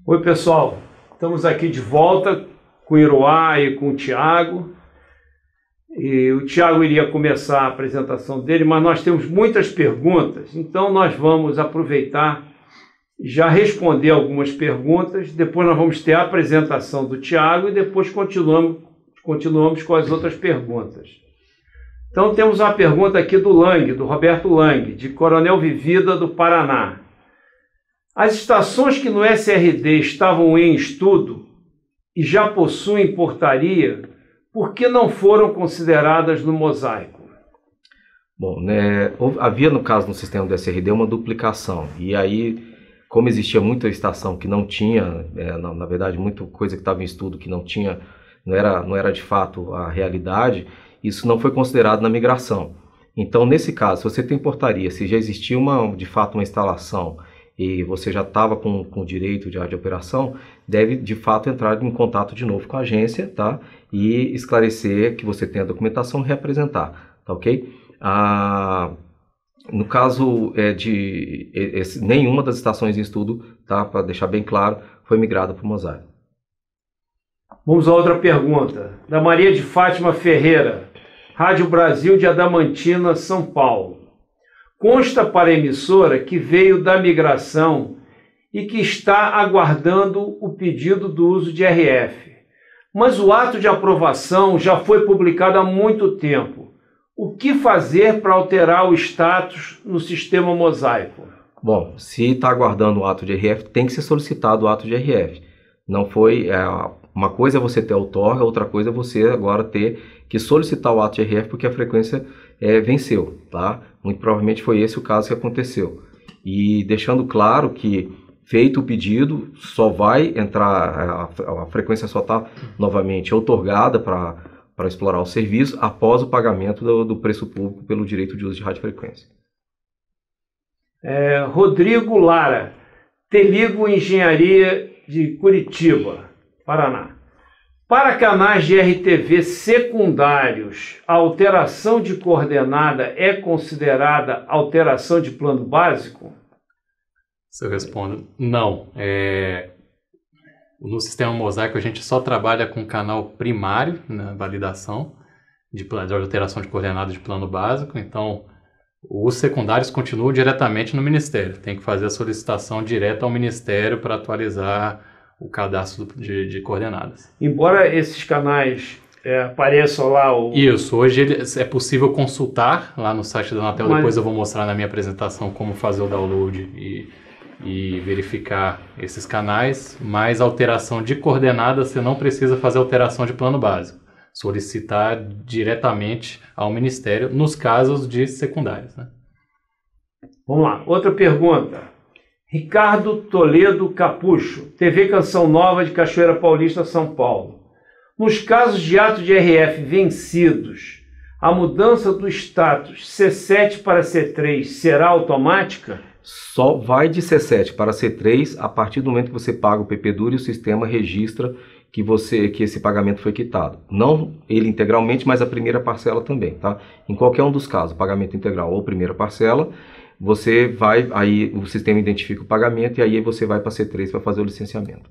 Oi, pessoal. Estamos aqui de volta com o Iroá e com o Thiago. E o Thiago iria começar a apresentação dele, mas nós temos muitas perguntas, então nós vamos aproveitar e já responder algumas perguntas. Depois nós vamos ter a apresentação do Thiago e depois continuamos com as outras perguntas. Então temos uma pergunta aqui do Lang, do Roberto Lang, de Coronel Vivida, do Paraná. As estações que no SRD estavam em estudo e já possuem portaria, por que não foram consideradas no mosaico? Bom, havia no caso no sistema do SRD uma duplicação, e aí, como existia muita estação que não tinha, na verdade, muita coisa que estava em estudo que não era de fato a realidade, isso não foi considerado na migração. Então, nesse caso, se você tem portaria, se já existia de fato uma instalação e você já estava com o direito de operação, deve de fato entrar em contato de novo com a agência, tá? E esclarecer que você tem a documentação e reapresentar, tá ok? No caso nenhuma das estações em estudo, tá? Para deixar bem claro, foi migrada para o mosaico. Vamos a outra pergunta, da Maria de Fátima Ferreira, Rádio Brasil de Adamantina, São Paulo. Consta para a emissora que veio da migração e que está aguardando o pedido do uso de RF. Mas o ato de aprovação já foi publicado há muito tempo. O que fazer para alterar o status no sistema mosaico? Bom, se está aguardando o ato de RF, tem que ser solicitado o ato de RF. Não foi... uma coisa é você ter outorga, outra coisa é você agora ter que solicitar o ato de RF porque a frequência venceu, tá? Muito provavelmente foi esse o caso que aconteceu. E deixando claro que, feito o pedido, só vai entrar, a frequência só está novamente outorgada para explorar o serviço após o pagamento do preço público pelo direito de uso de radiofrequência. Rodrigo Lara, Teligo Engenharia de Curitiba, Paraná. Para canais de RTV secundários, a alteração de coordenada é considerada alteração de plano básico? Se eu respondo, não. No sistema mosaico a gente só trabalha com canal primário na validação de alteração de coordenada de plano básico, então os secundários continuam diretamente no Ministério. Tem que fazer a solicitação direta ao Ministério para atualizar o cadastro de coordenadas. Embora esses canais apareçam lá... Isso, hoje é possível consultar lá no site da Anatel, depois eu vou mostrar na minha apresentação como fazer o download e verificar esses canais, mas alteração de coordenadas você não precisa fazer alteração de plano básico, solicitar diretamente ao Ministério nos casos de secundários, né? Vamos lá, outra pergunta. Ricardo Toledo Capucho, TV Canção Nova de Cachoeira Paulista, São Paulo. Nos casos de ato de RF vencidos, a mudança do status C7 para C3 será automática? Só vai de C7 para C3 a partir do momento que você paga o PPDUR e o sistema registra que esse pagamento foi quitado. Não ele integralmente, mas a primeira parcela também, tá? Em qualquer um dos casos, pagamento integral ou primeira parcela, você vai, aí o sistema identifica o pagamento e aí você vai para C3 para fazer o licenciamento.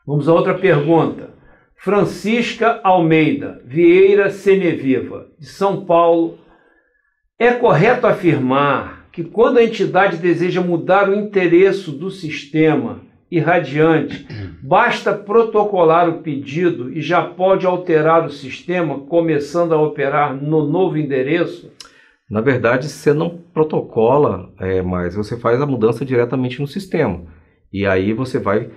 Vamos a outra pergunta. Francisca Almeida Vieira Seneviva, de São Paulo. É correto afirmar que quando a entidade deseja mudar o endereço do sistema irradiante, basta protocolar o pedido e já pode alterar o sistema, começando a operar no novo endereço? Na verdade, você não protocola, mas você faz a mudança diretamente no sistema. E aí você vai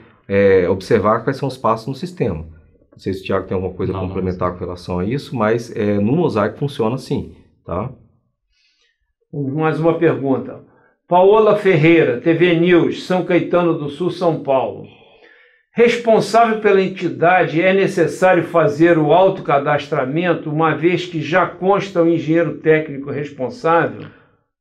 observar quais são os passos no sistema. Não sei se o Thiago tem alguma coisa a complementar com relação a isso, mas no mosaico funciona assim, tá? Mais uma pergunta. Paola Ferreira, TV News, São Caetano do Sul, São Paulo. Responsável pela entidade, é necessário fazer o autocadastramento, uma vez que já consta o engenheiro técnico responsável?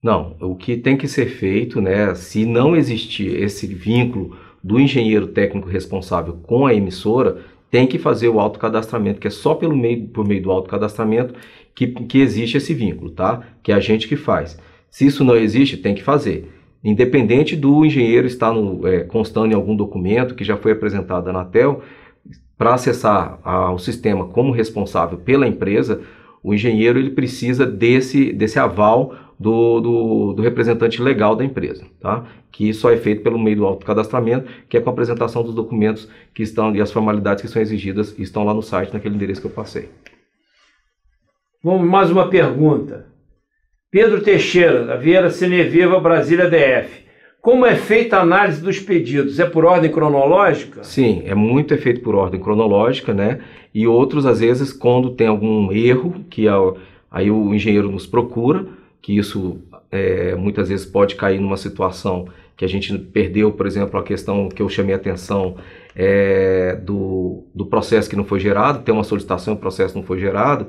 Não, o que tem que ser feito, né, se não existir esse vínculo do engenheiro técnico responsável com a emissora, tem que fazer o autocadastramento, que é só por meio do autocadastramento que existe esse vínculo, tá? Que é a gente que faz. Se isso não existe, tem que fazer. independente do engenheiro estar constando em algum documento que já foi apresentado à Anatel, para acessar o sistema como responsável pela empresa, o engenheiro ele precisa desse aval do representante legal da empresa, tá? Que só é feito pelo meio do autocadastramento, que é com a apresentação dos documentos que estão e as formalidades que são exigidas estão lá no site, naquele endereço que eu passei. Vamos mais uma pergunta. Pedro Teixeira, da Vieira Cineviva, Brasília DF. Como é feita a análise dos pedidos? É por ordem cronológica? Sim, é muito feito por ordem cronológica, né? E outros, às vezes, quando tem algum erro, aí o engenheiro nos procura, que isso muitas vezes pode cair numa situação que a gente perdeu, por exemplo, a questão que eu chamei a atenção do processo que não foi gerado, tem uma solicitação e o processo não foi gerado.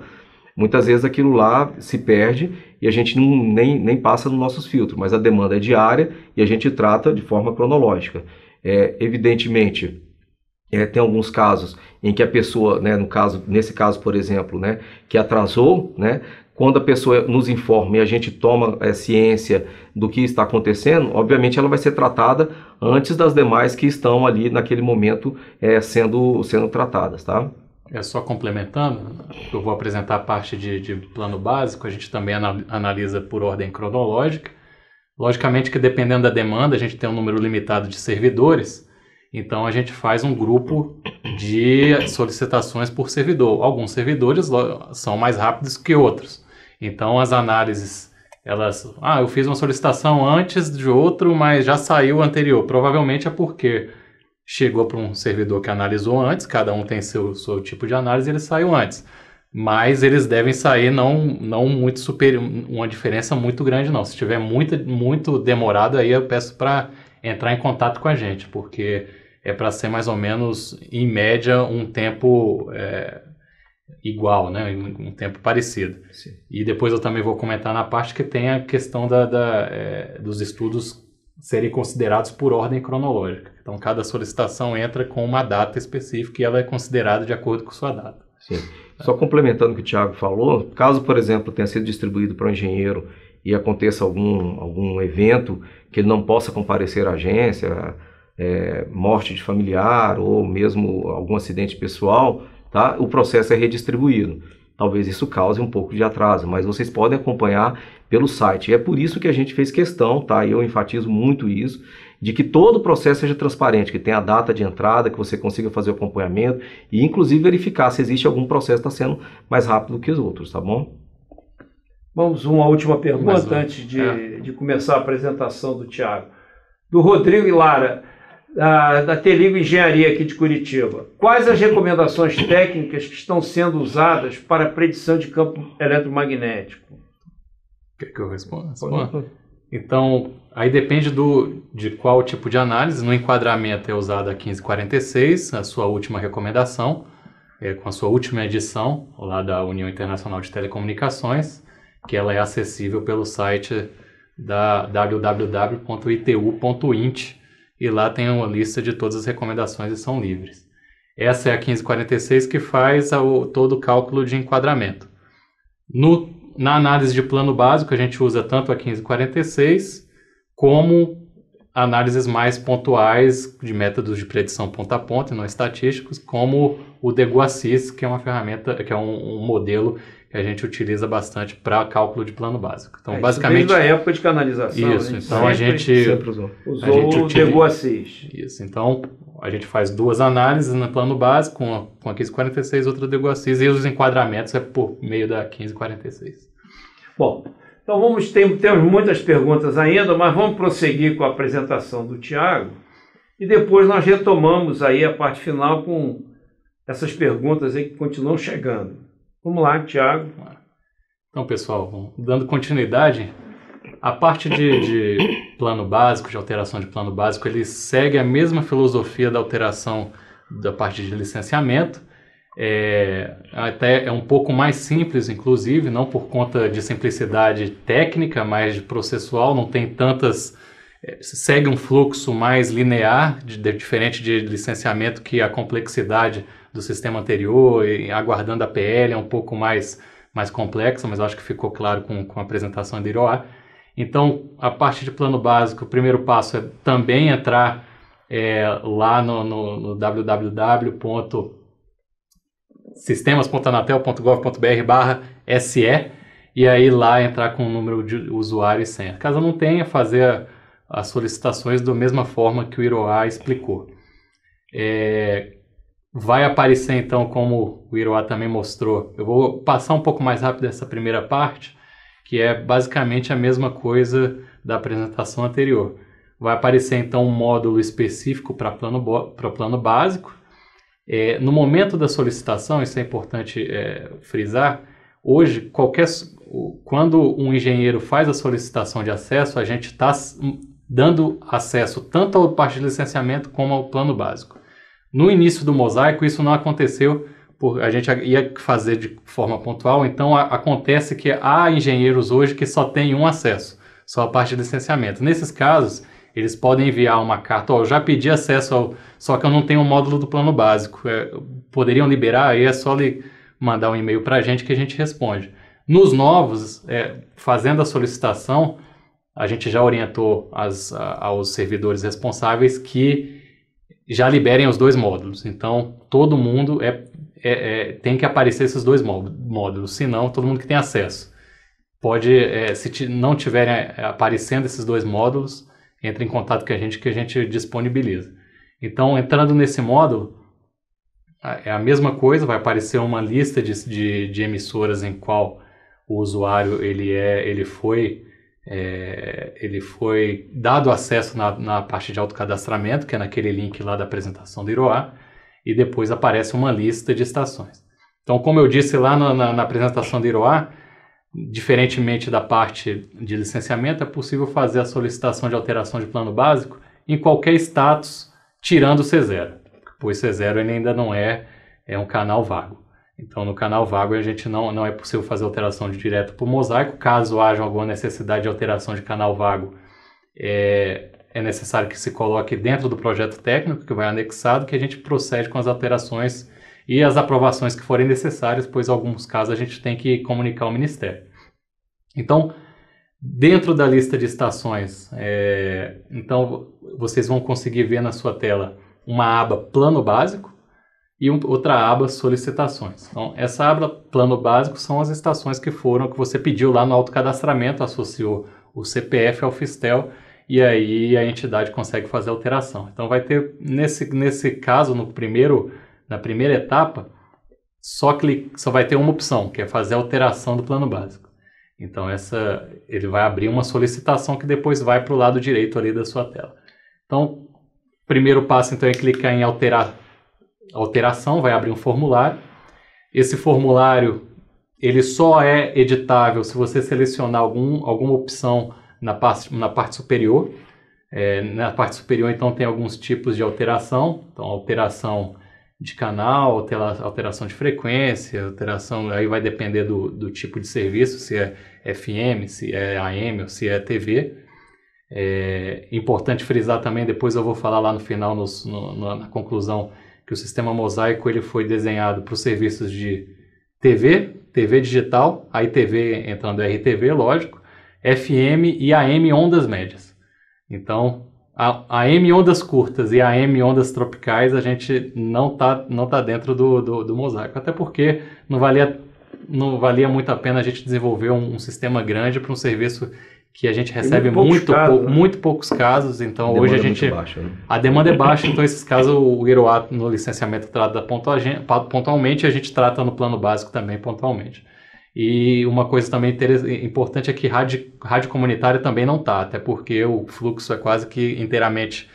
Muitas vezes aquilo lá se perde e a gente nem passa nos nossos filtros, mas a demanda é diária e a gente trata de forma cronológica. Evidentemente, tem alguns casos em que a pessoa, né, nesse caso, por exemplo, né, que atrasou, né, quando a pessoa nos informa e a gente toma ciência do que está acontecendo, obviamente ela vai ser tratada antes das demais que estão ali naquele momento sendo tratadas, tá? Só complementando, eu vou apresentar a parte de plano básico, a gente também analisa por ordem cronológica. Logicamente que dependendo da demanda, a gente tem um número limitado de servidores, então a gente faz um grupo de solicitações por servidor. Alguns servidores são mais rápidos que outros, então as análises, eu fiz uma solicitação antes de outro, mas já saiu o anterior. Provavelmente é porque chegou para um servidor que analisou antes, cada um tem seu tipo de análise, ele saiu antes. Mas eles devem sair não muito superior, uma diferença muito grande não. Se estiver muito demorado, aí eu peço para entrar em contato com a gente, porque é para ser mais ou menos, em média, um tempo igual, né? Um tempo parecido. Sim. E depois eu também vou comentar na parte que tem a questão dos estudos serem considerados por ordem cronológica. Então, cada solicitação entra com uma data específica e ela é considerada de acordo com sua data. Sim. Só complementando o que o Thiago falou, caso, por exemplo, tenha sido distribuído para um engenheiro e aconteça algum evento que ele não possa comparecer à agência, morte de familiar ou mesmo algum acidente pessoal, tá? O processo é redistribuído. Talvez isso cause um pouco de atraso, mas vocês podem acompanhar pelo site. E é por isso que a gente fez questão, tá? E eu enfatizo muito isso, de que todo o processo seja transparente, que tenha a data de entrada, que você consiga fazer o acompanhamento e inclusive verificar se existe algum processo que está sendo mais rápido que os outros, tá bom? Vamos uma última pergunta antes de começar a apresentação do Thiago. Do Rodrigo e Lara, da Teligo Engenharia aqui de Curitiba. Quais as recomendações técnicas que estão sendo usadas para a predição de campo eletromagnético? Quer que eu responda? Então, aí depende de qual tipo de análise. No enquadramento é usada a 1546, a sua última recomendação, com a sua última edição, lá da União Internacional de Telecomunicações, que ela é acessível pelo site da www.itu.int, e lá tem uma lista de todas as recomendações e são livres. Essa é a 1546 que faz todo o cálculo de enquadramento. Na análise de plano básico, a gente usa tanto a 1546 como análises mais pontuais de métodos de predição ponta a ponta e não estatísticos, como o Deguassys, que é uma ferramenta, que é um modelo que a gente utiliza bastante para cálculo de plano básico. Então, basicamente, desde a época de canalização, isso. Então a gente usou o Deguassys. Isso. Então a gente faz duas análises no plano básico, com a 1546, outra Deguassys, e os enquadramentos é por meio da 1546. Bom, então temos muitas perguntas ainda, mas vamos prosseguir com a apresentação do Thiago e depois nós retomamos aí a parte final com essas perguntas aí que continuam chegando. Vamos lá, Thiago. Então, pessoal, dando continuidade, a parte de plano básico, de alteração de plano básico, ele segue a mesma filosofia da alteração da parte de licenciamento. Até é um pouco mais simples, inclusive, não por conta de simplicidade técnica, mas de processual, não tem tantas... segue um fluxo mais linear, diferente de licenciamento, que a complexidade do sistema anterior, e aguardando a PL, é um pouco mais complexa, mas acho que ficou claro com a apresentação da Iroá. Então, a parte de plano básico, o primeiro passo é também entrar lá no www.sistemas.anatel.gov.br/SE e aí lá entrar com o número de usuário e senha. Caso não tenha, fazer as solicitações da mesma forma que o Iroá explicou. Vai aparecer então, como o Iroá também mostrou, eu vou passar um pouco mais rápido essa primeira parte, que é basicamente a mesma coisa da apresentação anterior. Vai aparecer então um módulo específico para plano básico. No momento da solicitação, isso é importante frisar, hoje, quando um engenheiro faz a solicitação de acesso, a gente está dando acesso tanto à parte de licenciamento como ao plano básico. No início do Mosaico, isso não aconteceu, a gente ia fazer de forma pontual, então acontece que há engenheiros hoje que só têm um acesso, só a parte de licenciamento. Nesses casos, eles podem enviar uma carta, eu já pedi acesso, só que eu não tenho um módulo do plano básico. Poderiam liberar? Aí é só mandar um e-mail para a gente que a gente responde. Nos novos, fazendo a solicitação, a gente já orientou aos servidores responsáveis que já liberem os 2 módulos. Então, todo mundo tem que aparecer esses 2 módulos, senão todo mundo que tem acesso. Se não tiverem aparecendo esses 2 módulos, entre em contato com a gente que a gente disponibiliza. Então, entrando nesse módulo, é a mesma coisa, vai aparecer uma lista de emissoras em qual o usuário ele foi dado acesso na parte de autocadastramento, que é naquele link lá da apresentação do Iroá, e depois aparece uma lista de estações. Então, como eu disse lá na apresentação do Iroá, diferentemente da parte de licenciamento, é possível fazer a solicitação de alteração de plano básico em qualquer status, tirando o C0, pois C0 ele ainda não é um canal vago. Então, no canal vago, a gente não é possível fazer alteração direto para o Mosaico. Caso haja alguma necessidade de alteração de canal vago, é necessário que se coloque dentro do projeto técnico, que vai anexado, que a gente procede com as alterações e as aprovações que forem necessárias, pois em alguns casos a gente tem que comunicar ao Ministério. Então, dentro da lista de estações, então vocês vão conseguir ver na sua tela uma aba Plano Básico e outra aba Solicitações. Então, essa aba Plano Básico são as estações que você pediu lá no autocadastramento, associou o CPF ao Fistel, e aí a entidade consegue fazer a alteração. Então, vai ter, nesse caso, na primeira etapa, só vai ter uma opção, que é fazer a alteração do plano básico. Então, ele vai abrir uma solicitação que depois vai para o lado direito ali da sua tela. Então, o primeiro passo então, é clicar em alteração, vai abrir um formulário. Esse formulário ele só é editável se você selecionar alguma opção na parte superior. Na parte superior, então, tem alguns tipos de alteração. Então, alteração de canal, alteração de frequência, alteração, aí vai depender do tipo de serviço, se é FM, se é AM ou se é TV. É importante frisar também, depois eu vou falar lá no final, na conclusão, que o sistema Mosaico ele foi desenhado para os serviços de TV digital, aí TV entrando RTV, lógico, FM e AM ondas médias. Então, a AM ondas curtas e a AM ondas tropicais a gente não tá dentro do Mosaico, até porque não valia muito a pena a gente desenvolver um sistema grande para um serviço que a gente recebe muito poucos casos. Então hoje a gente baixa, né? A demanda é baixa, então esses casos o Iroá no licenciamento trata pontualmente, a gente trata no plano básico também pontualmente. E uma coisa também importante é que rádio comunitária também não está, até porque o fluxo é quase que inteiramente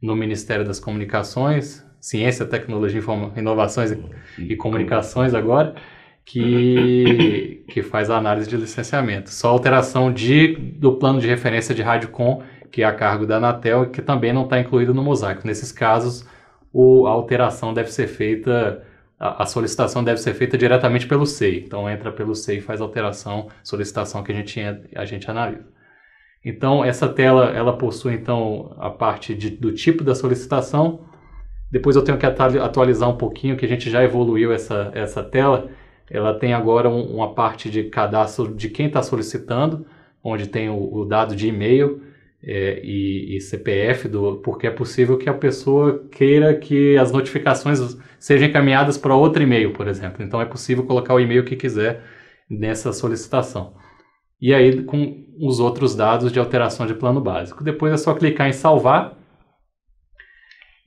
no Ministério das Comunicações, Ciência, Tecnologia, Inovações e Comunicações agora, que faz a análise de licenciamento. Só alteração do plano de referência de Radiocom, que é a cargo da Anatel, e que também não está incluído no Mosaico. Nesses casos, a alteração deve ser feita... A solicitação deve ser feita diretamente pelo SEI. Então, entra pelo SEI e faz solicitação que a gente analisa. Então, essa tela, ela possui, então, a parte do tipo da solicitação. Depois eu tenho que atualizar um pouquinho, que a gente já evoluiu essa tela. Ela tem agora uma parte de cadastro de quem está solicitando. onde tem o dado de e-mail e CPF, porque é possível que a pessoa queira que as notificações sejam encaminhadas para outro e-mail, por exemplo. Então é possível colocar o e-mail que quiser nessa solicitação. E aí com os outros dados de alteração de plano básico. Depois é só clicar em salvar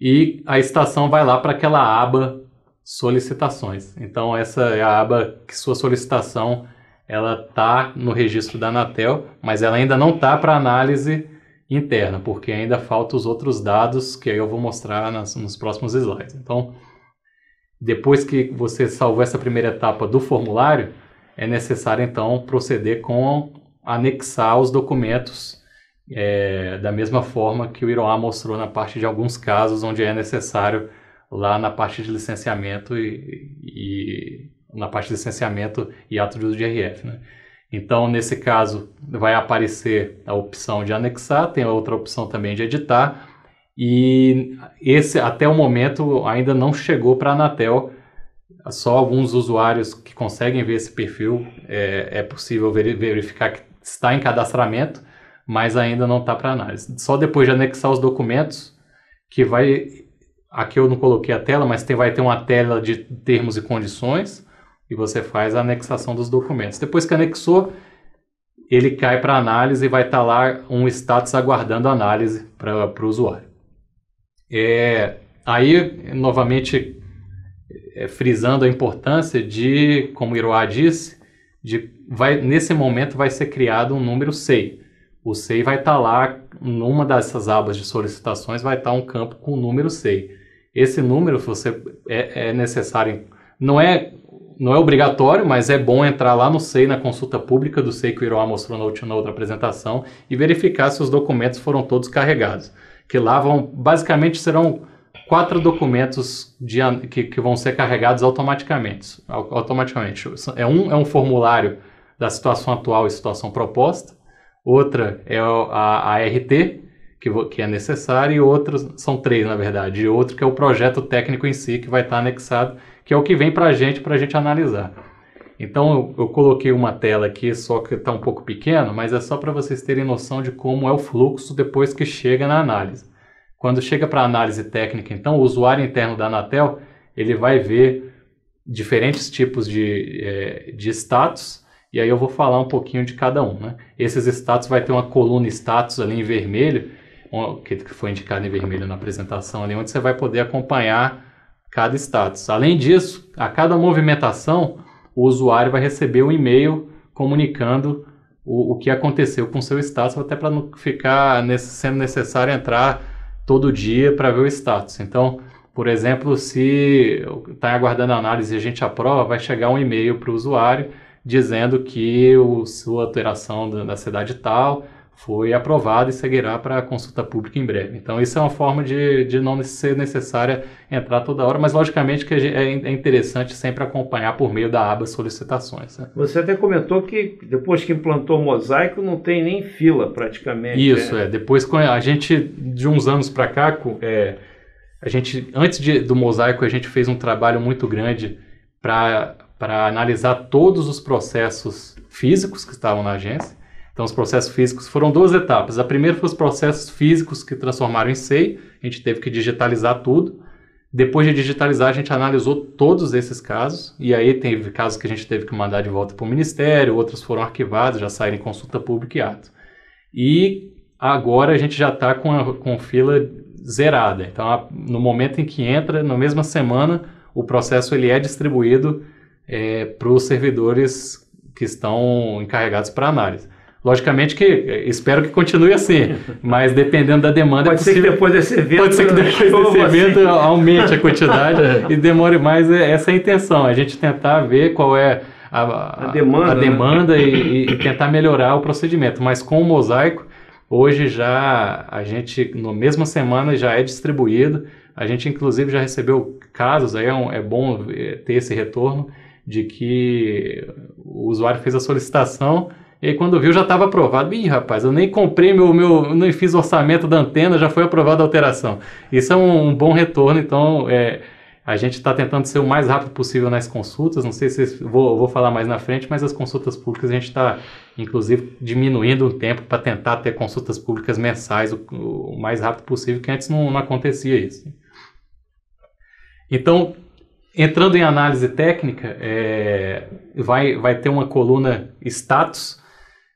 e a estação vai lá para aquela aba solicitações. Então essa é a aba que sua solicitação ela está no registro da Anatel, mas ela ainda não está para análise interna, porque ainda faltam os outros dados que aí eu vou mostrar nos próximos slides. Então, depois que você salvou essa primeira etapa do formulário, é necessário então proceder com anexar os documentos da mesma forma que o Iroá mostrou na parte de alguns casos onde é necessário lá na parte de licenciamento e na parte de licenciamento e ato de uso de IRF, né? Então, nesse caso, vai aparecer a opção de anexar, tem a outra opção também de editar, e esse, até o momento, ainda não chegou para a Anatel. Só alguns usuários que conseguem ver esse perfil, é possível verificar que está em cadastramento, mas ainda não está para análise. Só depois de anexar os documentos, que vai... Aqui eu não coloquei a tela, mas vai ter uma tela de termos e condições, e você faz a anexação dos documentos. Depois que anexou, ele cai para análise e vai estar lá um status aguardando análise para o usuário. Aí, novamente, frisando a importância de, como o Iroá disse, nesse momento vai ser criado um número SEI. O SEI vai estar lá, numa dessas abas de solicitações, vai estar um campo com o número SEI. Esse número é necessário, não é obrigatório, mas é bom entrar lá no SEI, na consulta pública do SEI que o Iroá mostrou na outra apresentação e verificar se os documentos foram todos carregados. Que lá basicamente serão 4 documentos que vão ser carregados automaticamente. É um formulário da situação atual e situação proposta, outra é a RT, que é necessária, e outros, são 3 na verdade, e outro que é o projeto técnico em si, que vai estar anexado, que é o que vem para a gente analisar. Então eu coloquei uma tela aqui, só que está um pouco pequeno, mas é só para vocês terem noção de como é o fluxo depois que chega na análise. Quando chega para a análise técnica, então, o usuário interno da Anatel, ele vai ver diferentes tipos de status, e aí eu vou falar um pouquinho de cada um, né? Esses status vai ter uma coluna status ali em vermelho, que foi indicado em vermelho na apresentação ali, onde você vai poder acompanhar cada status. Além disso, a cada movimentação, o usuário vai receber um e-mail comunicando o que aconteceu com o seu status, até para não ficar sendo necessário entrar todo dia para ver o status. Então, por exemplo, se está aguardando a análise e a gente aprova, vai chegar um e-mail para o usuário dizendo que sua alteração da cidade tal foi aprovada e seguirá para a consulta pública em breve. Então, isso é uma forma de não ser necessária entrar toda hora, mas logicamente que é interessante sempre acompanhar por meio da aba solicitações, né? Você até comentou que depois que implantou o Mosaico não tem nem fila praticamente. Isso, depois a gente, de uns anos para cá, a gente, antes do Mosaico, a gente fez um trabalho muito grande para analisar todos os processos físicos que estavam na agência. Então, os processos físicos foram 2 etapas. A primeira foi os processos físicos que transformaram em SEI. A gente teve que digitalizar tudo. Depois de digitalizar, a gente analisou todos esses casos. E aí teve casos que a gente teve que mandar de volta para o Ministério, outros foram arquivados, já saíram em consulta pública e ato. E agora a gente já está com fila zerada. Então, no momento em que entra, na mesma semana, o processo ele é distribuído para os servidores que estão encarregados para análise. Logicamente que espero que continue assim, mas dependendo da demanda... Pode ser que depois desse evento aumente a quantidade e demore mais. Essa é a intenção, a gente tentar ver qual é a demanda, né? e tentar melhorar o procedimento. Mas com o Mosaico, hoje já a gente, na mesma semana, já é distribuído. A gente inclusive já recebeu casos, aí é bom ter esse retorno, de que o usuário fez a solicitação e aí, quando viu, já estava aprovado. Ih, rapaz, eu nem comprei nem fiz o orçamento da antena, já foi aprovada a alteração. Isso é um bom retorno, então A gente está tentando ser o mais rápido possível nas consultas, não sei se vou falar mais na frente, mas as consultas públicas a gente está, inclusive, diminuindo o tempo para tentar ter consultas públicas mensais o mais rápido possível, que antes não acontecia isso. Então, entrando em análise técnica, vai ter uma coluna status.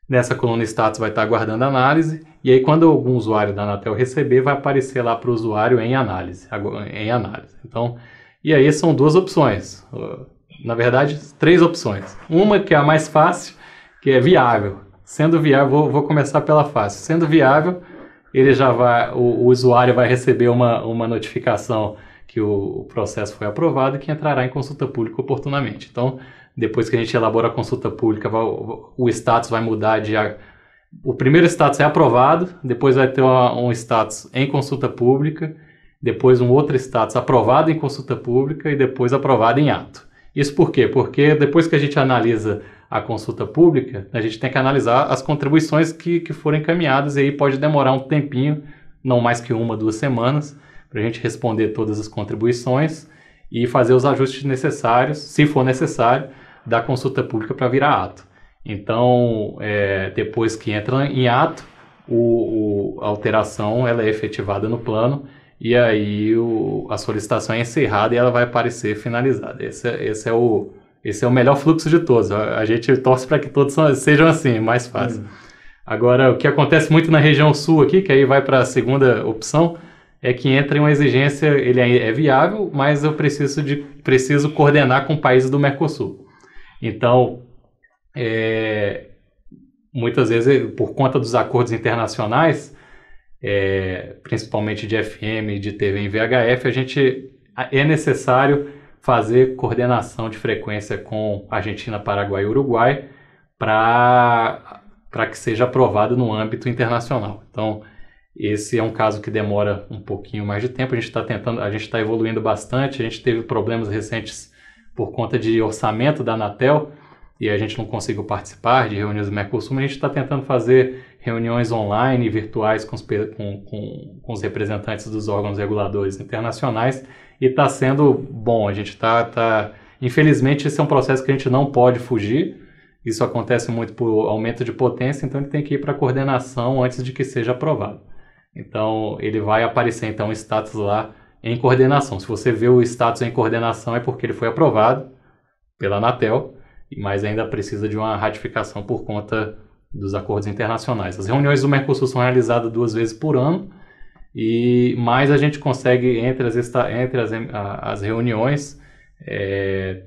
Nessa coluna status vai estar aguardando análise, e aí quando algum usuário da Anatel receber, vai aparecer lá para o usuário em análise. Então, e aí são duas opções, na verdade 3 opções. Uma que é a mais fácil, que é viável. Sendo viável, vou começar pela fácil. Sendo viável, o usuário vai receber uma notificação que o processo foi aprovado e que entrará em consulta pública oportunamente. Então, depois que a gente elabora a consulta pública, o status vai mudar o primeiro status é aprovado, depois vai ter um status em consulta pública, depois um outro status aprovado em consulta pública e depois aprovado em ato. Isso por quê? Porque depois que a gente analisa a consulta pública, a gente tem que analisar as contribuições que foram encaminhadas, e aí pode demorar um tempinho, não mais que 1 ou 2 semanas, para a gente responder todas as contribuições e fazer os ajustes necessários, se for necessário, da consulta pública para virar ato. Então, depois que entra em ato, a alteração ela é efetivada no plano, e aí a solicitação é encerrada e ela vai aparecer finalizada. Esse é o melhor fluxo de todos. A gente torce para que todos sejam assim, mais fácil. Agora, o que acontece muito na região sul aqui, que aí vai para a segunda opção, é que entra em uma exigência, ele é viável, mas eu preciso coordenar com países do Mercosul. Então, muitas vezes, por conta dos acordos internacionais, principalmente de FM, de TV em VHF, é necessário fazer coordenação de frequência com Argentina, Paraguai e Uruguai para que seja aprovado no âmbito internacional. Então, esse é um caso que demora um pouquinho mais de tempo. A gente está evoluindo bastante. A gente teve problemas recentes por conta de orçamento da Anatel e a gente não conseguiu participar de reuniões do Mercosul, mas a gente está tentando fazer reuniões online, virtuais com os representantes dos órgãos reguladores internacionais, e está sendo bom. A gente infelizmente, esse é um processo que a gente não pode fugir. Isso acontece muito por aumento de potência, então ele tem que ir para a coordenação antes de que seja aprovado. Então, ele vai aparecer então o status lá em coordenação. Se você vê o status em coordenação, é porque ele foi aprovado pela Anatel, mas ainda precisa de uma ratificação por conta dos acordos internacionais. As reuniões do Mercosul são realizadas 2 vezes por ano, mas a gente consegue, entre as reuniões,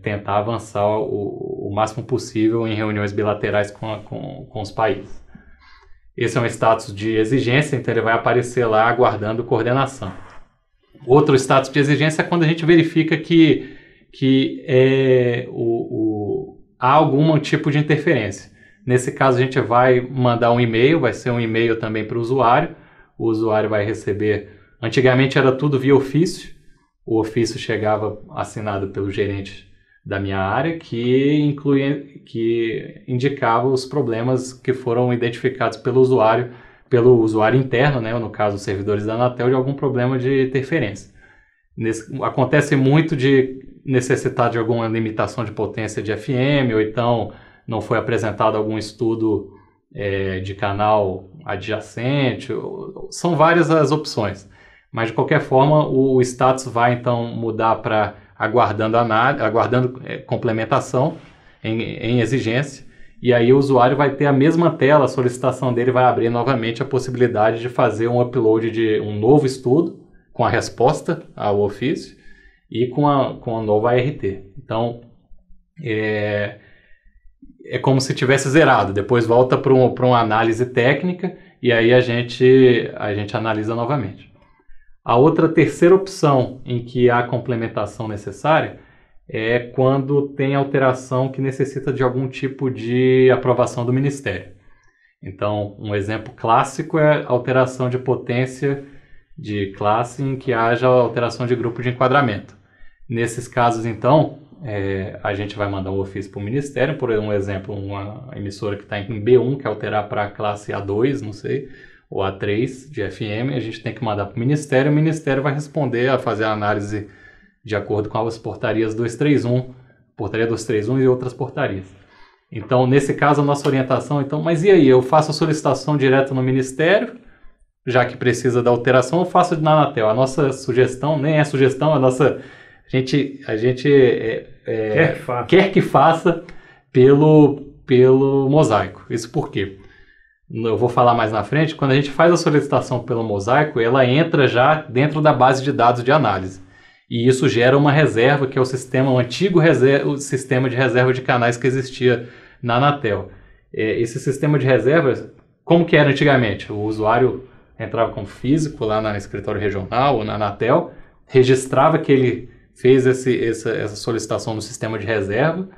tentar avançar o máximo possível em reuniões bilaterais com os países. Esse é um status de exigência, então ele vai aparecer lá aguardando coordenação. Outro status de exigência é quando a gente verifica que há algum tipo de interferência. Nesse caso, a gente vai mandar um e-mail, vai ser um e-mail também para o usuário. O usuário vai receber... Antigamente era tudo via ofício. O ofício chegava assinado pelo gerente da minha área, que indicava os problemas que foram identificados pelo usuário interno, né, no caso os servidores da Anatel, de algum problema de interferência. Acontece muito de necessitar de alguma limitação de potência de FM, ou então não foi apresentado algum estudo de canal adjacente. São várias as opções, mas de qualquer forma o status vai então mudar para aguardando complementação em exigência, e aí o usuário vai ter a mesma tela, a solicitação dele vai abrir novamente a possibilidade de fazer um upload de um novo estudo com a resposta ao ofício e com a nova ART. Então, é como se tivesse zerado, depois volta para uma análise técnica e aí a gente analisa novamente. A terceira opção em que há complementação necessária é quando tem alteração que necessita de algum tipo de aprovação do Ministério. Então, um exemplo clássico é alteração de potência de classe em que haja alteração de grupo de enquadramento. Nesses casos, então, a gente vai mandar um ofício para o Ministério, por exemplo, uma emissora que está em B1, quer alterar para a classe A2, não sei, ou A3 de FM, a gente tem que mandar para o Ministério vai responder a fazer a análise de acordo com as portarias 231, portaria 231 e outras portarias. Então, nesse caso, a nossa orientação, então, mas e aí, eu faço a solicitação direto no Ministério, já que precisa da alteração, eu faço na Anatel. A nossa sugestão, nem é sugestão, a gente quer que faça pelo Mosaico. Isso por quê? Eu vou falar mais na frente. Quando a gente faz a solicitação pelo Mosaico, ela entra já dentro da base de dados de análise. E isso gera uma reserva, que é o antigo sistema de reserva de canais que existia na Anatel. Esse sistema de reserva, como que era antigamente? O usuário entrava como físico lá no escritório regional ou na Anatel, registrava que ele fez essa solicitação no sistema de reserva,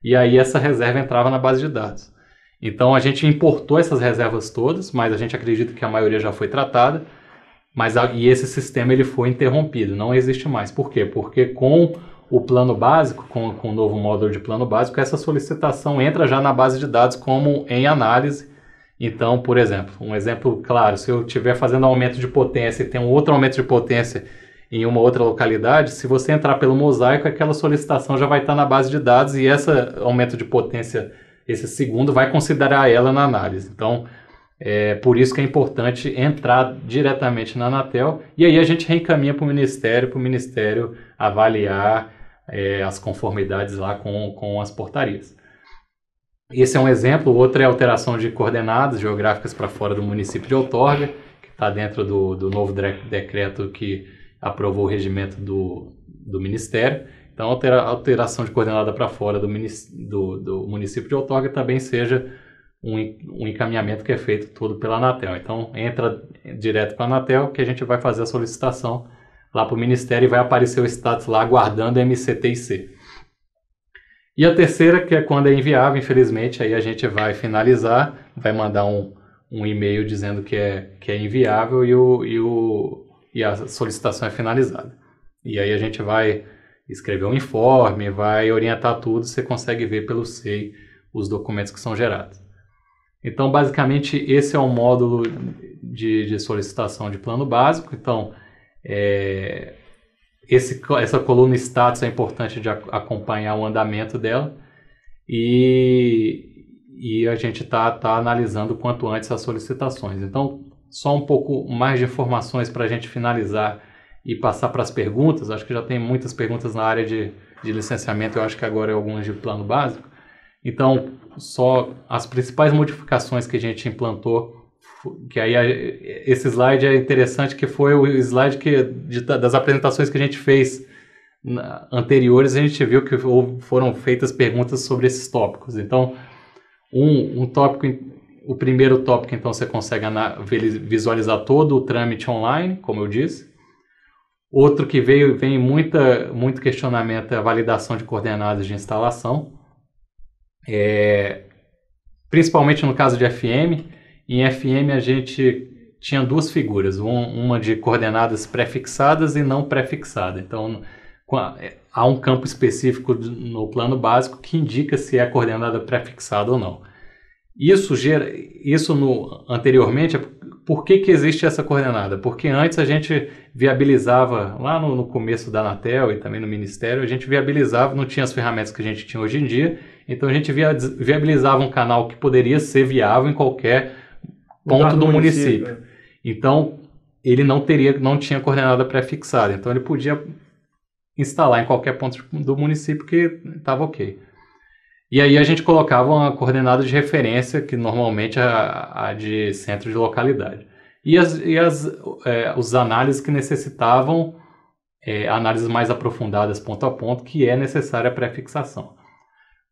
e aí essa reserva entrava na base de dados. Então a gente importou essas reservas todas, mas a gente acredita que a maioria já foi tratada, e esse sistema ele foi interrompido, não existe mais. Por quê? Porque com o plano básico, com o novo módulo de plano básico, essa solicitação entra já na base de dados como em análise. Então, por exemplo, um exemplo claro, se eu estiver fazendo aumento de potência e tem um outro aumento de potência em uma outra localidade, se você entrar pelo Mosaico, aquela solicitação já vai estar na base de dados e esse aumento de potência, esse segundo, vai considerar ela na análise. Então, por isso que é importante entrar diretamente na Anatel, e aí a gente reencaminha para o Ministério avaliar as conformidades lá com as portarias. Esse é um exemplo. Outro é a alteração de coordenadas geográficas para fora do município de outorga, que está dentro do novo decreto que aprovou o regimento do Ministério. Então, a alteração de coordenada para fora do município de outorga também seja um encaminhamento que é feito todo pela Anatel. Então, entra direto para a Anatel, que a gente vai fazer a solicitação lá para o Ministério e vai aparecer o status lá aguardando MCT/IC. E a terceira, que é quando é inviável, infelizmente, aí a gente vai finalizar, vai mandar um e-mail dizendo que é inviável e a solicitação é finalizada. E aí a gente vai escrever um informe, vai orientar tudo, você consegue ver pelo SEI os documentos que são gerados. Então, basicamente, esse é o módulo de solicitação de plano básico. Então, essa coluna status é importante de acompanhar o andamento dela e a gente está analisando quanto antes as solicitações. Então, só um pouco mais de informações para a gente finalizar e passar para as perguntas. Acho que já tem muitas perguntas na área de licenciamento, eu acho que agora é algumas de plano básico. Então, só as principais modificações que a gente implantou, que aí esse slide é interessante, que foi o slide das apresentações que a gente fez anteriores, a gente viu que foram feitas perguntas sobre esses tópicos. Então, o primeiro tópico, então, você consegue visualizar todo o trâmite online, como eu disse. Outro que vem muito questionamento é a validação de coordenadas de instalação, principalmente no caso de FM. Em FM a gente tinha duas figuras, uma de coordenadas pré-fixadas e não pré-fixada. Então, há um campo específico no plano básico que indica se é coordenada pré-fixada ou não. Anteriormente, por que existe essa coordenada? Porque antes a gente viabilizava, lá no começo da Anatel e também no Ministério, a gente viabilizava, não tinha as ferramentas que a gente tinha hoje em dia, então a gente viabilizava um canal que poderia ser viável em qualquer ponto do município. Então, ele não tinha coordenada pré-fixada, então ele podia instalar em qualquer ponto do município que estava ok. E aí a gente colocava uma coordenada de referência, que normalmente é a de centro de localidade. E os análises que necessitavam análises mais aprofundadas ponto a ponto, que é necessária a pré-fixação.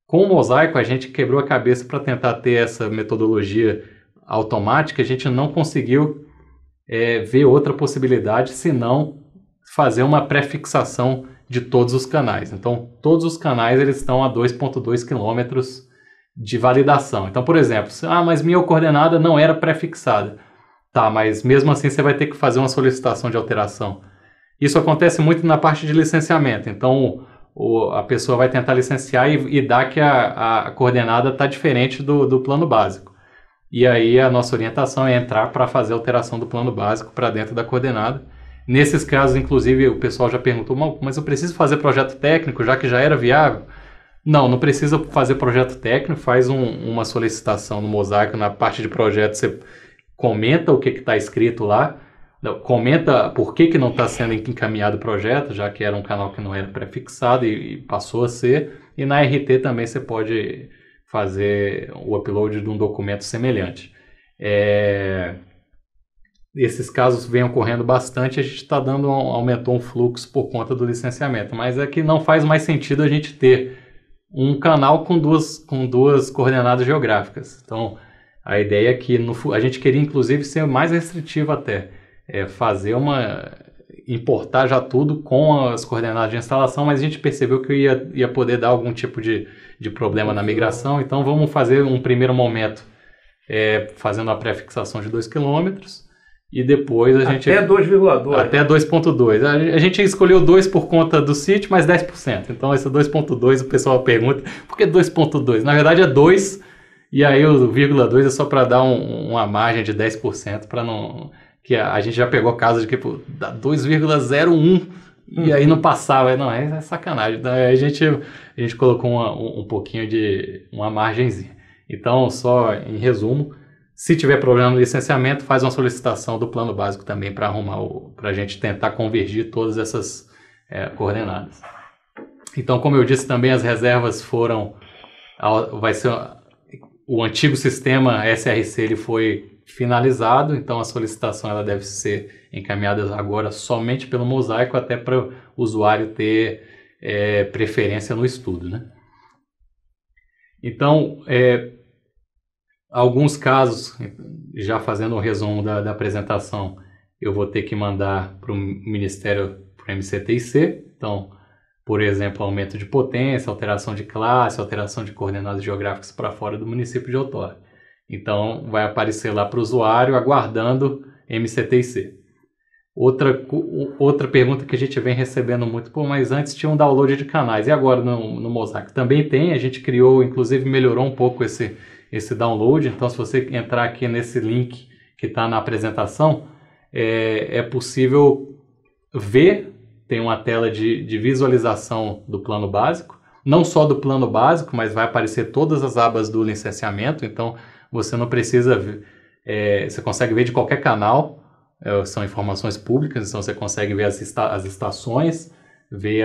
Com o Mosaico, a gente quebrou a cabeça para tentar ter essa metodologia automática, a gente não conseguiu ver outra possibilidade senão fazer uma pré-fixação de todos os canais. Então, todos os canais eles estão a 2,2 km de validação. Então, por exemplo, mas minha coordenada não era pré-fixada. Tá, mas mesmo assim você vai ter que fazer uma solicitação de alteração. Isso acontece muito na parte de licenciamento. Então, a pessoa vai tentar licenciar e dar que a coordenada está diferente do plano básico. E aí a nossa orientação é entrar para fazer a alteração do plano básico para dentro da coordenada. Nesses casos, inclusive, o pessoal já perguntou, mas eu preciso fazer projeto técnico, já que já era viável? Não precisa fazer projeto técnico, faz uma solicitação no Mosaico, na parte de projeto você comenta o que está escrito lá, comenta por que não está sendo encaminhado o projeto, já que era um canal que não era pré-fixado e passou a ser, e na RT também você pode fazer o upload de um documento semelhante. Esses casos vêm ocorrendo bastante, a gente aumentou um fluxo por conta do licenciamento, mas é que não faz mais sentido a gente ter um canal com duas coordenadas geográficas. Então, a ideia é que a gente queria, inclusive, ser mais restritivo até, importar já tudo com as coordenadas de instalação, mas a gente percebeu que ia poder dar algum tipo de problema na migração, então vamos fazer um primeiro momento fazendo a pré-fixação de 2 km, e depois a gente... Até 2,2. Até 2,2. A gente escolheu 2 por conta do sítio, mais 10%. Então, esse 2,2, o pessoal pergunta, por que 2,2? Na verdade, é 2, e aí o 0,2 é só para dar uma margem de 10%, para não... Que a gente já pegou casos de que dá 2,01, e aí não passava. Não, é sacanagem. Então, a gente colocou um pouquinho de uma margenzinha. Então, só em resumo, se tiver problema no licenciamento, faz uma solicitação do plano básico também para a gente tentar convergir todas essas coordenadas. Então, como eu disse também, as reservas vai ser o antigo sistema SRC, ele foi finalizado, então a solicitação ela deve ser encaminhada agora somente pelo Mosaico, até para o usuário ter preferência no estudo, né? Então, alguns casos, já fazendo um resumo da apresentação, eu vou ter que mandar para o Ministério, para o MCTIC. Então, por exemplo, aumento de potência, alteração de classe, alteração de coordenadas geográficas para fora do município de Outorga. Então, vai aparecer lá para o usuário, aguardando MCTIC. Outra pergunta que a gente vem recebendo muito, mas antes tinha um download de canais, e agora no Mosaico? Também tem, a gente criou, inclusive melhorou um pouco esse download. Então, se você entrar aqui nesse link que está na apresentação, é possível ver, tem uma tela de visualização do plano básico, não só do plano básico, mas vai aparecer todas as abas do licenciamento, então você não precisa ver, você consegue ver de qualquer canal, são informações públicas, então você consegue ver as estações, ver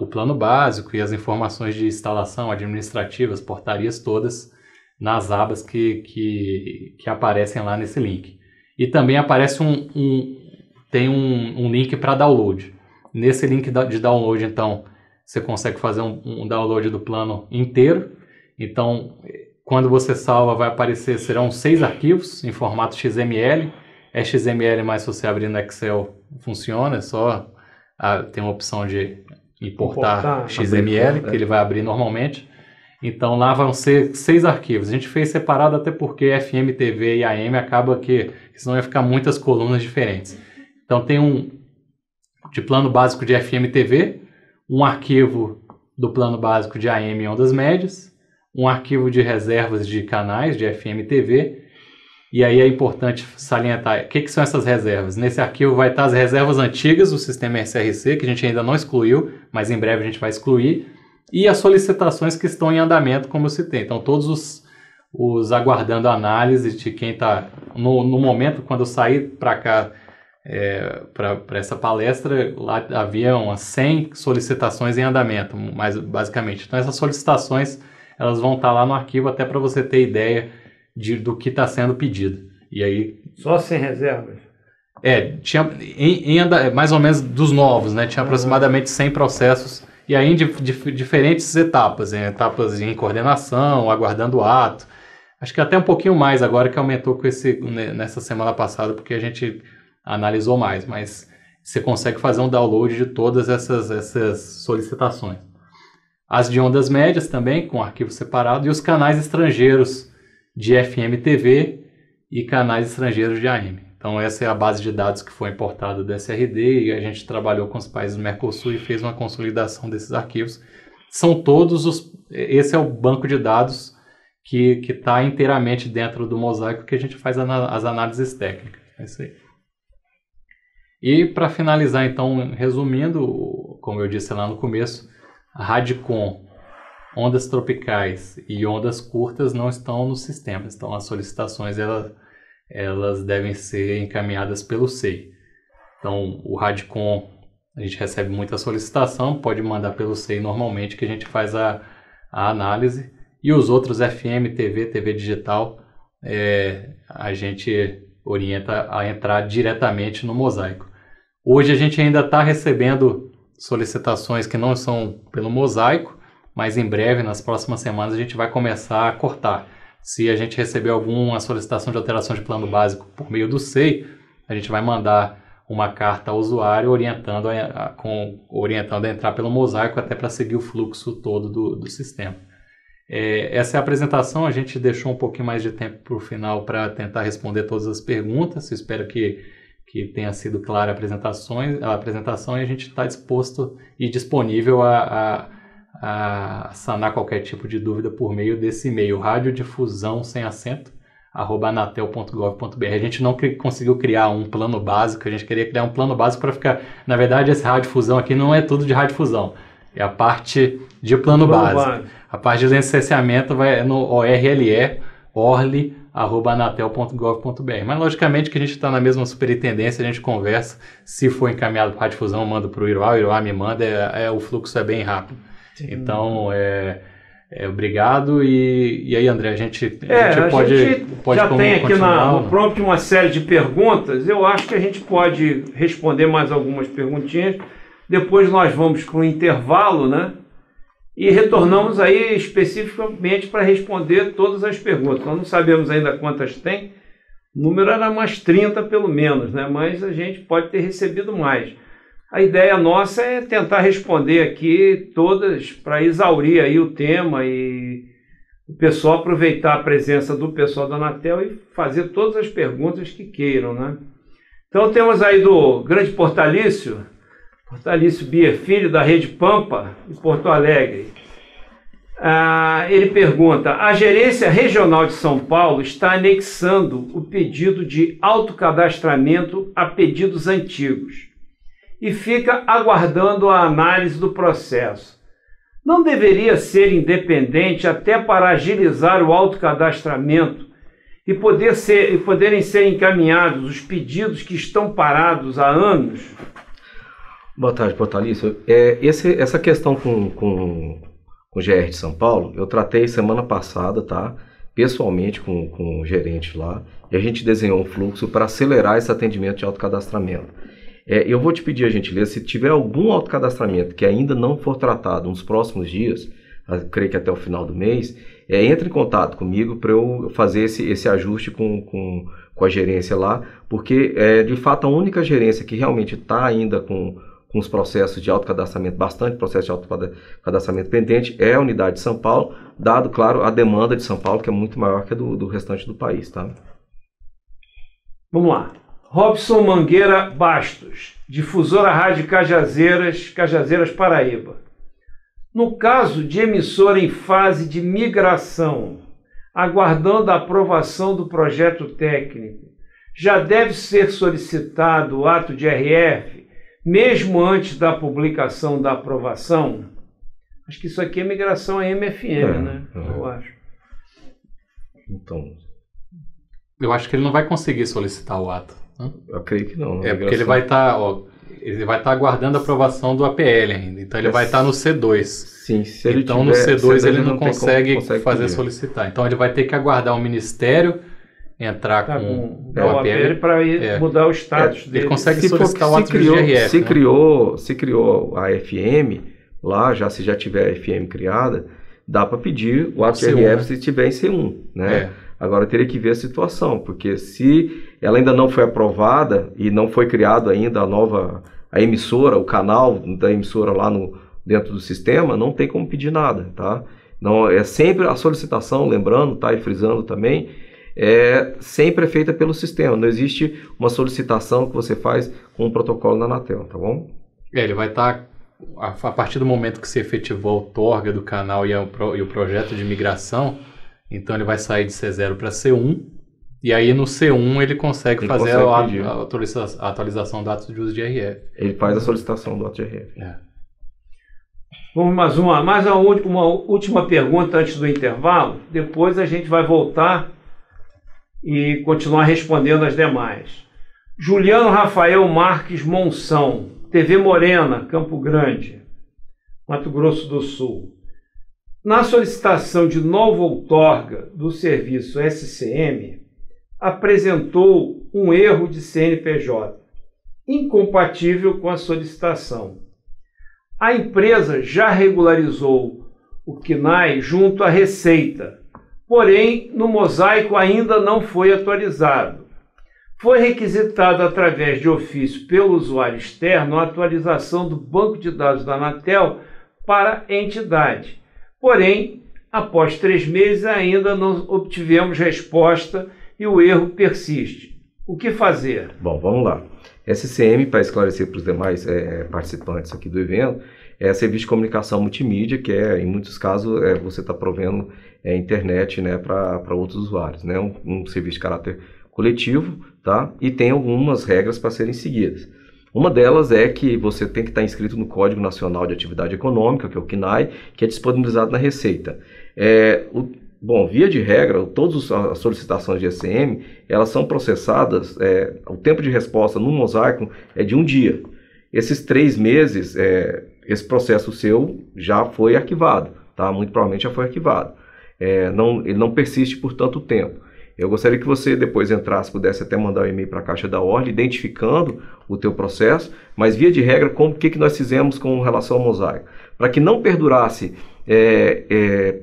o plano básico e as informações de instalação administrativas, portarias todas nas abas que aparecem lá nesse link. E também aparece tem um link para download. Nesse link de download, então, você consegue fazer um download do plano inteiro. Então, quando você salva, vai aparecer, serão 6 arquivos em formato XML. É XML, mas se você abrir no Excel, funciona, é só tem uma opção de importar XML, que ele vai abrir normalmente. Então lá vão ser 6 arquivos. A gente fez separado até porque FM, TV e AM acaba que senão ia ficar muitas colunas diferentes. Então tem de plano básico de FM, TV, um arquivo do plano básico de AM e ondas médias, um arquivo de reservas de canais de FM, TV. E aí é importante salientar o que são essas reservas. Nesse arquivo vai estar as reservas antigas do sistema SRC, que a gente ainda não excluiu, mas em breve a gente vai excluir, e as solicitações que estão em andamento, como eu citei. Então, todos os aguardando análise de quem está... No momento, quando eu saí para cá, para essa palestra, lá havia umas 100 solicitações em andamento, basicamente. Então, essas solicitações elas vão estar lá no arquivo, até para você ter ideia do que está sendo pedido. E aí... Só 100 reservas? Tinha mais ou menos dos novos, né? Tinha aproximadamente 100 processos, e aí em diferentes etapas, etapas em coordenação, aguardando o ato. Acho que até um pouquinho mais agora que aumentou nessa semana passada, porque a gente analisou mais, mas você consegue fazer um download de todas essas solicitações. As de ondas médias também, com arquivo separado, e os canais estrangeiros de FM, TV e canais estrangeiros de AM. Então essa é a base de dados que foi importada do SRD, e a gente trabalhou com os países do Mercosul e fez uma consolidação desses arquivos. São esse é o banco de dados que está inteiramente dentro do Mosaico, que a gente faz as análises técnicas. É isso aí. E para finalizar, então, resumindo, como eu disse lá no começo, a Radicom, ondas tropicais e ondas curtas não estão no sistema. Então, as solicitações elas devem ser encaminhadas pelo SEI. Então, o Radicom, a gente recebe muita solicitação, pode mandar pelo SEI normalmente, que a gente faz a análise. E os outros FM, TV digital, a gente orienta a entrar diretamente no Mosaico. Hoje a gente ainda está recebendo solicitações que não são pelo Mosaico, mas em breve, nas próximas semanas, a gente vai começar a cortar. Se a gente receber alguma solicitação de alteração de plano básico por meio do SEI, a gente vai mandar uma carta ao usuário orientando a entrar pelo Mosaico até para seguir o fluxo todo do sistema. Essa é a apresentação, a gente deixou um pouquinho mais de tempo para o final para tentar responder todas as perguntas. Eu espero que tenha sido clara a apresentação, e a gente está disposto e disponível a sanar qualquer tipo de dúvida por meio desse e-mail, radiodifusão sem acento, @anatel.gov.br. A gente não conseguiu criar um plano básico, a gente queria criar um plano básico para ficar... Na verdade, esse radiodifusão aqui não é tudo de radiodifusão, é a parte de plano básico. A parte de licenciamento vai no orli@anatel.gov.br. Mas, logicamente, que a gente está na mesma superintendência, a gente conversa. Se for encaminhado para a radiodifusão, eu mando para o Iroá me manda, o fluxo é bem rápido. Sim. Então, obrigado. E aí, André, a gente pode já tem aqui no prompt uma série de perguntas. Eu acho que a gente pode responder mais algumas perguntinhas. Depois nós vamos para um intervalo, né? E retornamos aí especificamente para responder todas as perguntas. Nós não sabemos ainda quantas tem. O número era umas 30 pelo menos, né? Mas a gente pode ter recebido mais. A ideia nossa é tentar responder aqui todas para exaurir aí o tema e o pessoal aproveitar a presença do pessoal da Anatel e fazer todas as perguntas que queiram, né? Então temos aí do grande Portalício Bier Filho, da Rede Pampa, de Porto Alegre. Ele pergunta: a Gerência Regional de São Paulo está anexando o pedido de autocadastramento a pedidos antigos e fica aguardando a análise do processo. Não deveria ser independente até para agilizar o autocadastramento e poderem ser encaminhados os pedidos que estão parados há anos? Boa tarde, Portalício. Essa questão com o GR de São Paulo, eu tratei semana passada, tá? Pessoalmente com o gerente lá, e a gente desenhou um fluxo para acelerar esse atendimento de autocadastramento. Eu vou te pedir a gentileza, se tiver algum autocadastramento que ainda não for tratado nos próximos dias, creio que até o final do mês, entre em contato comigo para eu fazer esse ajuste com a gerência lá, porque de fato a única gerência que realmente está ainda com os processos de autocadastramento, bastante processo de autocadastramento pendente, é a unidade de São Paulo, dado, claro, a demanda de São Paulo, que é muito maior que a do restante do país, tá? Vamos lá. Robson Mangueira Bastos, difusora Rádio Cajazeiras, Paraíba. No caso de emissora em fase de migração, aguardando a aprovação do projeto técnico, já deve ser solicitado o ato de RF, mesmo antes da publicação da aprovação? Acho que isso aqui é migração em MFM, né? Eu acho. Então... Eu acho que ele não vai conseguir solicitar o ato. Eu creio que não. Porque ele vai estar aguardando a aprovação do APL ainda. Então ele vai estar no C2. Sim, se ele então no C2 ele não consegue fazer solicitar. Então ele vai ter que aguardar o Ministério entrar com o APL para mudar o status dele. Ele consegue solicitar o ato de GRF. Se criou a FM, lá, se já tiver a FM criada, dá para pedir o ato de GRF se tiver em C1, né? Agora teria que ver a situação, porque se ela ainda não foi aprovada e não foi criado ainda a emissora, o canal da emissora lá dentro do sistema, não tem como pedir nada, tá? Não, é sempre a solicitação, lembrando, tá? E frisando também, sempre é feita pelo sistema, não existe uma solicitação que você faz com um protocolo da Anatel, tá bom? Ele vai estar, a partir do momento que se efetivou a outorga do canal e o projeto de migração, então ele vai sair de C0 para C1, E aí no C1 ele consegue fazer consegue a atualização do ato de uso de IRF. Ele faz a solicitação do ato de IRF. Vamos mais uma última pergunta antes do intervalo. Depois a gente vai voltar e continuar respondendo as demais. Juliano Rafael Marques Monção, TV Morena, Campo Grande, Mato Grosso do Sul. Na solicitação de nova outorga do serviço SCM, apresentou um erro de CNPJ, incompatível com a solicitação. A empresa já regularizou o CNAE junto à Receita, porém, no mosaico ainda não foi atualizado. Foi requisitado através de ofício pelo usuário externo a atualização do banco de dados da Anatel para a entidade. Porém, após 3 meses ainda não obtivemos resposta e o erro persiste. O que fazer? Bom, vamos lá. SCM, para esclarecer para os demais participantes aqui do evento, é serviço de comunicação multimídia, que em muitos casos, você está provendo internet, né, para outros usuários, né? Um serviço de caráter coletivo, tá? E tem algumas regras para serem seguidas. Uma delas é que você tem que estar inscrito no Código Nacional de Atividade Econômica, que é o CNAE, que é disponibilizado na Receita. Bom, via de regra, todas as solicitações de SCM, elas são processadas, o tempo de resposta no mosaico é de 1 dia. Esses 3 meses, esse processo seu já foi arquivado, tá? Muito provavelmente já foi arquivado. Ele não persiste por tanto tempo. Eu gostaria que você depois pudesse até mandar um e-mail para a Caixa da Ordem, identificando o teu processo, mas via de regra, o que nós fizemos com relação ao mosaico? Para que não perdurasse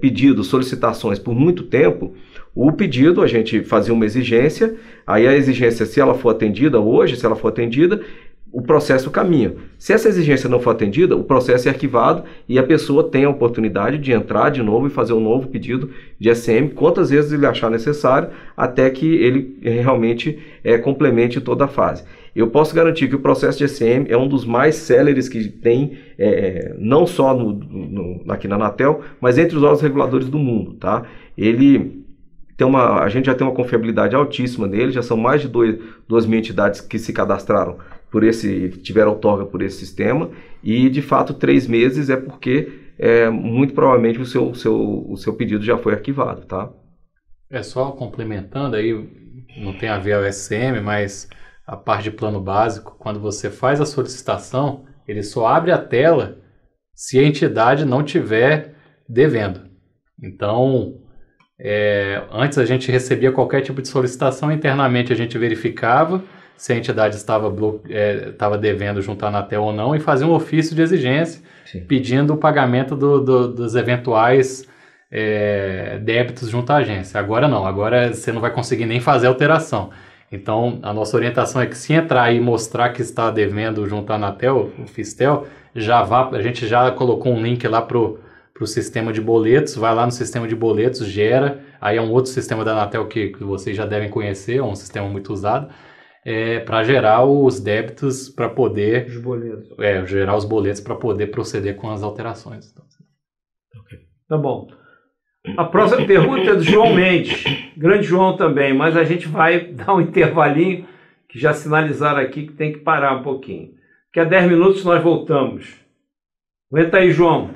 pedidos, solicitações por muito tempo, o pedido a gente fazia uma exigência, aí a exigência, se ela for atendida hoje, se ela for atendida, o processo caminha. Se essa exigência não for atendida, o processo é arquivado e a pessoa tem a oportunidade de entrar de novo e fazer um novo pedido de SM, quantas vezes ele achar necessário, até que ele realmente complemente toda a fase. Eu posso garantir que o processo de SM é um dos mais céleres que tem, não só aqui na Anatel, mas entre os órgãos reguladores do mundo, tá? A gente já tem uma confiabilidade altíssima nele, já são mais de 2.000 entidades que se cadastraram tiveram outorga por esse sistema, e de fato 3 meses é porque muito provavelmente o seu pedido já foi arquivado, tá? Só complementando aí, não tem a ver ao SCM, mas a parte de plano básico, quando você faz a solicitação, ele só abre a tela se a entidade não tiver devendo. Então, antes a gente recebia qualquer tipo de solicitação, internamente a gente verificava se a entidade estava devendo junto à Anatel ou não, e fazia um ofício de exigência, sim, pedindo o pagamento dos eventuais débitos junto à agência. Agora não, agora você não vai conseguir nem fazer alteração. Então, a nossa orientação é que se entrar e mostrar que está devendo junto à Anatel, o Fistel, a gente já colocou um link lá para o sistema de boletos, vai lá no sistema de boletos, gera, aí é um outro sistema da Anatel que vocês já devem conhecer, é um sistema muito usado, para gerar os débitos para poder... Os boletos. Gerar os boletos para poder proceder com as alterações. Então, okay. Tá bom. A próxima pergunta é do João Mendes, grande João também, mas a gente vai dar um intervalinho, que já sinalizaram aqui que tem que parar um pouquinho. Porque a 10 minutos nós voltamos. Aguenta aí, João.